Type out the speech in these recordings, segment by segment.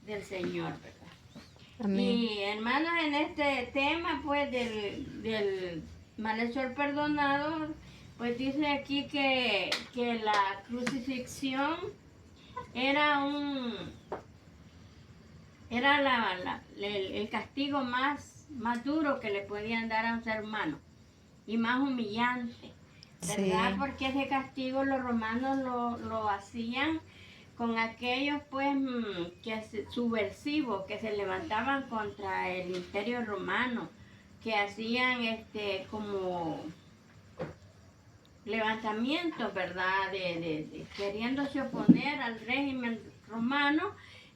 del Señor, ¿verdad? Amén. Y hermanos, en este tema pues del malhechor perdonado, pues dice aquí que la crucifixión era el castigo más duro que le podían dar a un ser humano y más humillante, ¿verdad? Sí. Porque ese castigo los romanos lo hacían con aquellos pues subversivos que se levantaban contra el imperio romano, que hacían como levantamientos, ¿verdad? Queriéndose oponer al régimen romano.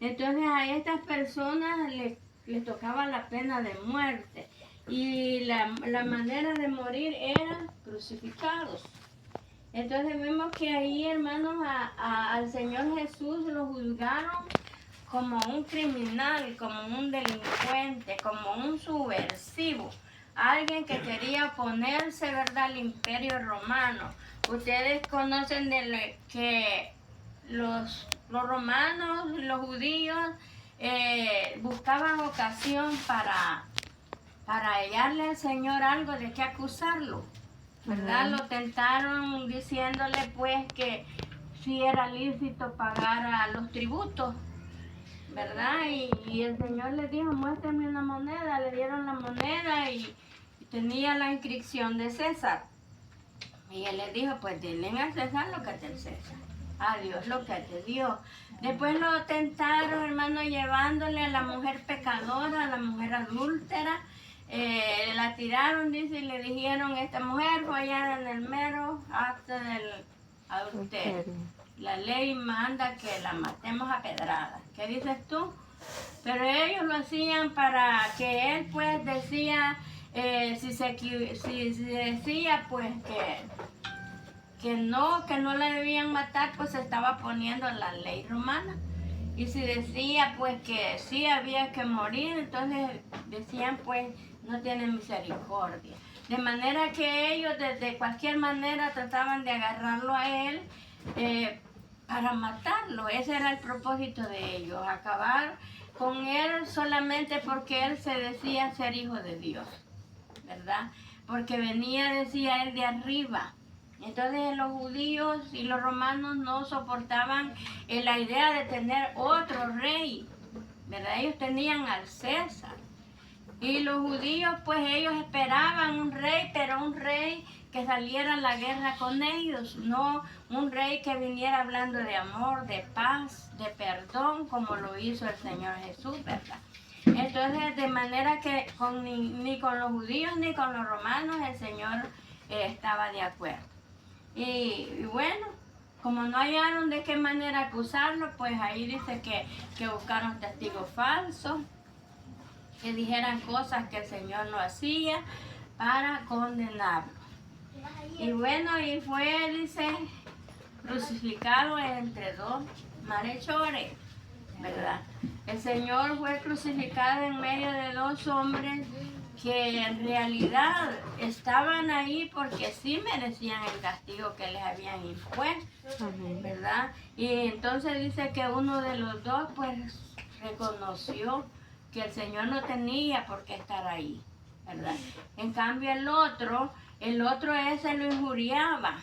Entonces a estas personas les tocaba la pena de muerte y la manera de morir era crucificados. Entonces vemos que ahí, hermanos, al Señor Jesús lo juzgaron como un criminal, como un delincuente, como un subversivo, alguien que quería oponerse, ¿verdad?, al imperio romano. Ustedes conocen que los romanos, los judíos, buscaban ocasión para hallarle al Señor algo de qué acusarlo, ¿verdad? Lo tentaron diciéndole pues que si era lícito pagar a los tributos, ¿verdad? Y el Señor les dijo, muéstrame una moneda. Le dieron la moneda y tenía la inscripción de César. Y él les dijo, pues denle a César lo que es del César, a Dios lo que es de Dios. Después lo tentaron, hermano, llevándole a la mujer pecadora, a la mujer adúltera. La tiraron, dice, y le dijeron, esta mujer fue hallada en el mero acto del adulterio. La ley manda que la matemos a pedradas. ¿Qué dices tú? Pero ellos lo hacían para que él pues decía, si decía pues que no la debían matar, pues se estaba poniendo la ley romana. Y si decía pues que sí había que morir, entonces decían pues no tienen misericordia. De manera que ellos de cualquier manera trataban de agarrarlo a él para matarlo. Ese era el propósito de ellos, acabar con él solamente porque él se decía ser hijo de Dios, ¿verdad? Porque venía, decía él, de arriba. Entonces los judíos y los romanos no soportaban la idea de tener otro rey, ¿verdad? Ellos tenían al César. Y los judíos, pues ellos esperaban un rey, pero un rey que saliera a la guerra con ellos, no un rey que viniera hablando de amor, de paz, de perdón, como lo hizo el Señor Jesús, ¿verdad? Entonces, de manera que ni con los judíos ni con los romanos el Señor estaba de acuerdo. Y bueno, como no hallaron de qué manera acusarlo, pues ahí dice que buscaron testigos falsos, que dijeran cosas que el Señor no hacía para condenarlo. Y bueno, y fue, dice, crucificado entre dos malhechores, ¿verdad? El Señor fue crucificado en medio de dos hombres que en realidad estaban ahí porque sí merecían el castigo que les habían impuesto, ¿verdad? Y entonces dice que uno de los dos pues reconoció que el Señor no tenía por qué estar ahí, ¿verdad? En cambio el otro ese lo injuriaba,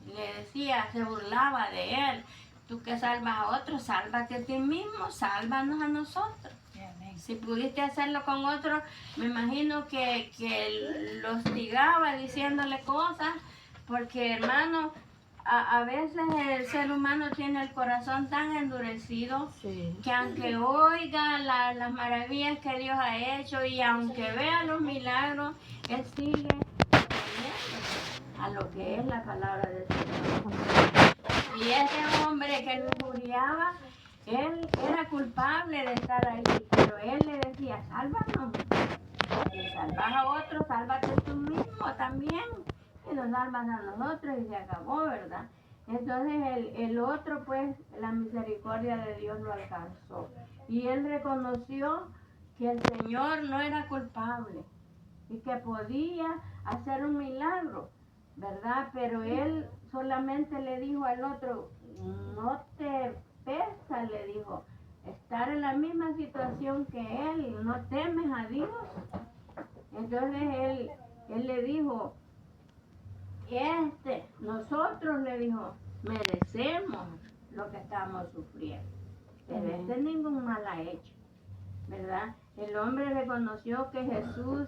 le decía, se burlaba de él. Tú que salvas a otros, sálvate a ti mismo, sálvanos a nosotros. Si pudiste hacerlo con otro, me imagino que lo hostigaba diciéndole cosas, porque hermano, a veces el ser humano tiene el corazón tan endurecido que aunque oiga las maravillas que Dios ha hecho y aunque vea los milagros, él sigue oponiéndose a lo que es la palabra del Señor. Y ese hombre que lo injuriaba, él era culpable de estar ahí, pero él le decía, sálvanos. Si salvas a otro, sálvate tú mismo también. Y nos salvas a nosotros y se acabó, ¿verdad? Entonces el otro, pues, la misericordia de Dios lo alcanzó. Y él reconoció que el Señor no era culpable y que podía hacer un milagro, ¿verdad? Pero él solamente le dijo al otro, no te pesa, le dijo, estar en la misma situación que él, no temes a Dios. Entonces él le dijo, nosotros le dijo, merecemos lo que estamos sufriendo, pero ningún mal ha hecho, ¿verdad? El hombre reconoció que Jesús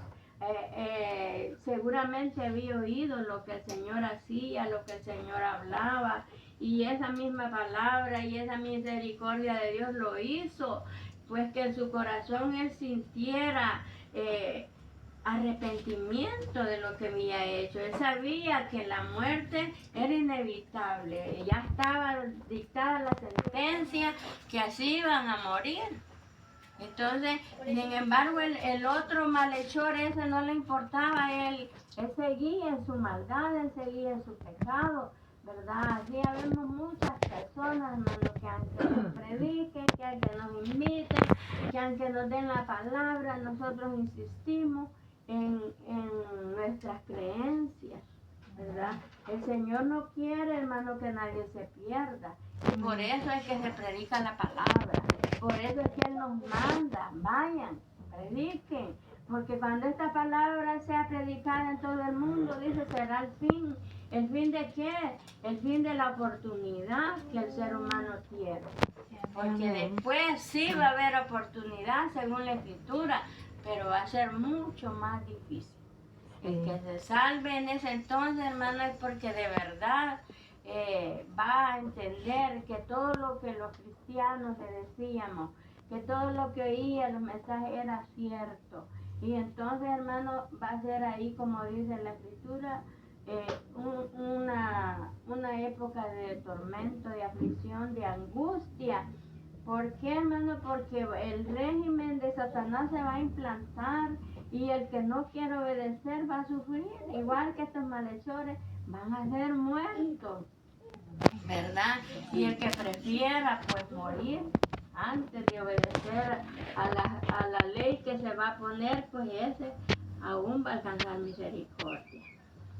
seguramente había oído lo que el Señor hacía, lo que el Señor hablaba, y esa misma palabra y esa misericordia de Dios lo hizo, pues que en su corazón él sintiera arrepentimiento de lo que había hecho. Él sabía que la muerte era inevitable, ya estaba dictada la sentencia que así iban a morir. Entonces, sin embargo, el otro malhechor ese no le importaba, él seguía en su maldad, él seguía en su pecado, ¿verdad? Así vemos muchas personas, hermanos, que aunque nos prediquen, que aunque nos inviten, que aunque nos den la palabra, nosotros insistimos en nuestras creencias, ¿verdad? El Señor no quiere, hermano, que nadie se pierda. Y por eso es que se predica la palabra. Por eso es que Él nos manda, vayan, prediquen. Porque cuando esta palabra sea predicada en todo el mundo, dice, será el fin. ¿El fin de qué? El fin de la oportunidad que el ser humano tiene. Porque después sí va a haber oportunidad según la Escritura, pero va a ser mucho más difícil. El que se salve en ese entonces, hermano, es porque de verdad va a entender que todo lo que los cristianos le decíamos, que todo lo que oía, los mensajes era cierto. Y entonces, hermano, va a ser ahí, como dice la Escritura, una época de tormento, de aflicción, de angustia. ¿Por qué, hermano? Porque el régimen de Satanás se va a implantar y el que no quiere obedecer va a sufrir, igual que estos malhechores van a ser muertos, ¿verdad? Y el que prefiera pues morir antes de obedecer a la ley que se va a poner, pues ese aún va a alcanzar misericordia.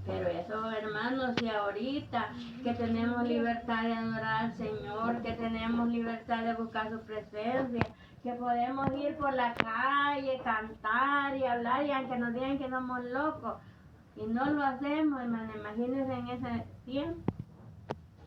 Pero eso, hermanos, si ahorita que tenemos libertad de adorar al Señor, que tenemos libertad de buscar su presencia, que podemos ir por la calle, cantar y hablar, y aunque nos digan que somos locos, y no lo hacemos, hermano, imagínense en ese tiempo,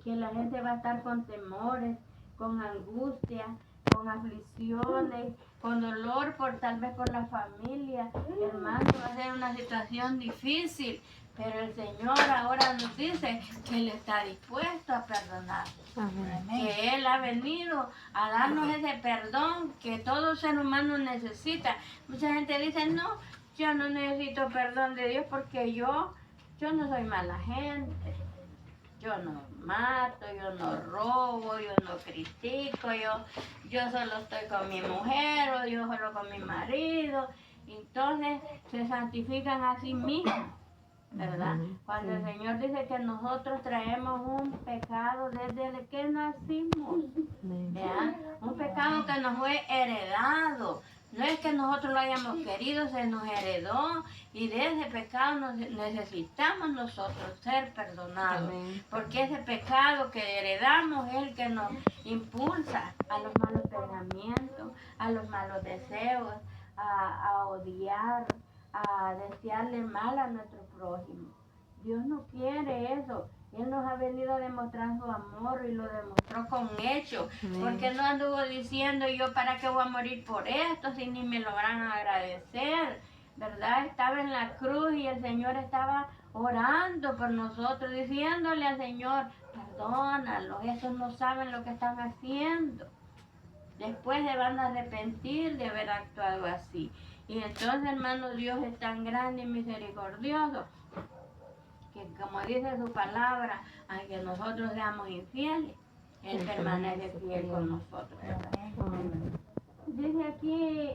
que la gente va a estar con temores, con angustia, con aflicciones, con dolor tal vez por la familia. Hermano, va a ser una situación difícil, pero el Señor ahora nos dice que Él está dispuesto a perdonar. Amén. Que Él ha venido a darnos ese perdón que todo ser humano necesita. Mucha gente dice, no, yo no necesito perdón de Dios porque yo no soy mala gente. Yo no mato, yo no robo, yo no critico, yo solo estoy con mi mujer o yo solo con mi marido. Entonces se santifican a sí mismos, ¿verdad? Cuando el Señor dice que nosotros traemos un pecado desde el que nacimos, ¿verdad? Un pecado que nos fue heredado. No es que nosotros lo hayamos querido, se nos heredó y de ese pecado necesitamos nosotros ser perdonados. Amén. Porque ese pecado que heredamos es el que nos impulsa a los malos pensamientos, a los malos deseos, a odiar, a desearle mal a nuestro prójimo. Dios no quiere eso. Él nos ha venido a demostrar su amor y lo demostró con hechos. Porque no anduvo diciendo yo para qué voy a morir por esto si ni me lo van a agradecer, ¿verdad? Estaba en la cruz y el Señor estaba orando por nosotros, diciéndole al Señor, perdónalos, estos no saben lo que están haciendo. Después se van a arrepentir de haber actuado así. Y entonces, hermano, Dios es tan grande y misericordioso que, como dice su palabra, aunque nosotros seamos infieles, Él permanece fiel con nosotros, ¿verdad? Dice aquí